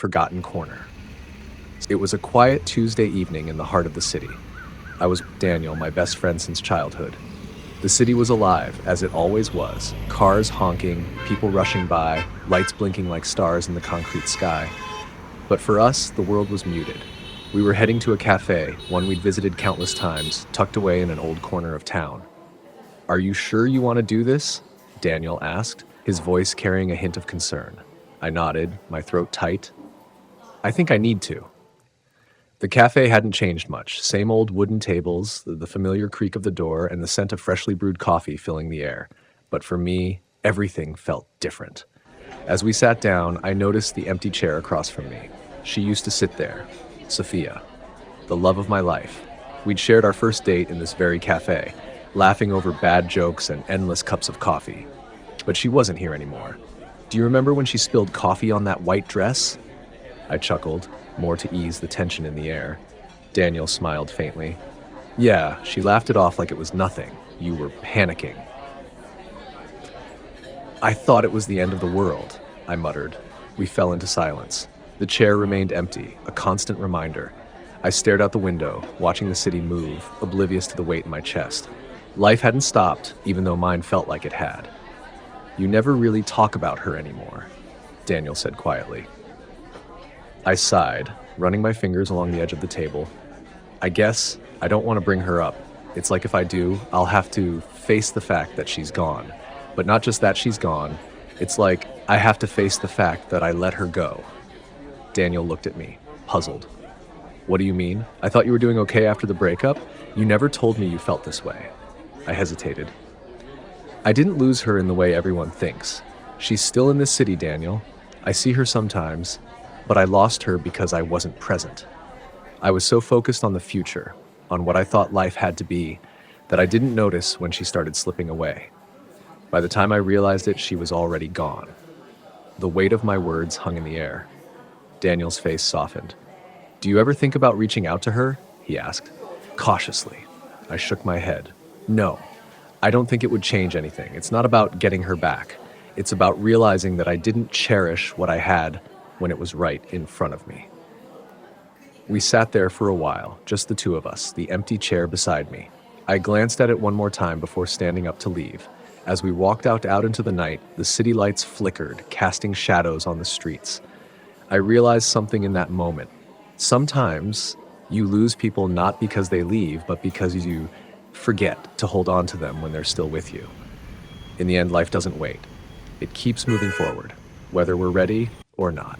forgotten corner. It was a quiet Tuesday evening in the heart of the city. I was with Daniel, my best friend since childhood. The city was alive, as it always was. Cars honking, people rushing by, lights blinking like stars in the concrete sky. But for us, the world was muted. We were heading to a cafe, one we'd visited countless times, tucked away in an old corner of town. "Are you sure you want to do this?" Daniel asked, his voice carrying a hint of concern. I nodded, my throat tight. "I think I need to." The cafe hadn't changed much. Same old wooden tables, the familiar creak of the door, and the scent of freshly brewed coffee filling the air. But for me, everything felt different. As we sat down, I noticed the empty chair across from me. She used to sit there. Sophia, the love of my life. We'd shared our first date in this very cafe, laughing over bad jokes and endless cups of coffee. But she wasn't here anymore. "Do you remember when she spilled coffee on that white dress?" I chuckled, more to ease the tension in the air. Daniel smiled faintly. "Yeah, she laughed it off like it was nothing. You were panicking." "I thought it was the end of the world," I muttered. We fell into silence. The chair remained empty, a constant reminder. I stared out the window, watching the city move, oblivious to the weight in my chest. Life hadn't stopped, even though mine felt like it had. "You never really talk about her anymore," Daniel said quietly. I sighed, running my fingers along the edge of the table. "I guess I don't want to bring her up. It's like if I do, I'll have to face the fact that she's gone. But not just that she's gone, it's like I have to face the fact that I let her go." Daniel looked at me, puzzled. "What do you mean? I thought you were doing okay after the breakup. You never told me you felt this way." I hesitated. "I didn't lose her in the way everyone thinks. She's still in this city, Daniel. I see her sometimes, but I lost her because I wasn't present. I was so focused on the future, on what I thought life had to be, that I didn't notice when she started slipping away. By the time I realized it, she was already gone." The weight of my words hung in the air. Daniel's face softened. "Do you ever think about reaching out to her?" he asked. Cautiously. I shook my head. "No, I don't think it would change anything. It's not about getting her back. It's about realizing that I didn't cherish what I had when it was right in front of me." We sat there for a while, just the two of us, the empty chair beside me. I glanced at it one more time before standing up to leave. As we walked out into the night, the city lights flickered, casting shadows on the streets. I realized something in that moment. Sometimes you lose people not because they leave, but because you forget to hold on to them when they're still with you. In the end, life doesn't wait. It keeps moving forward, whether we're ready or not.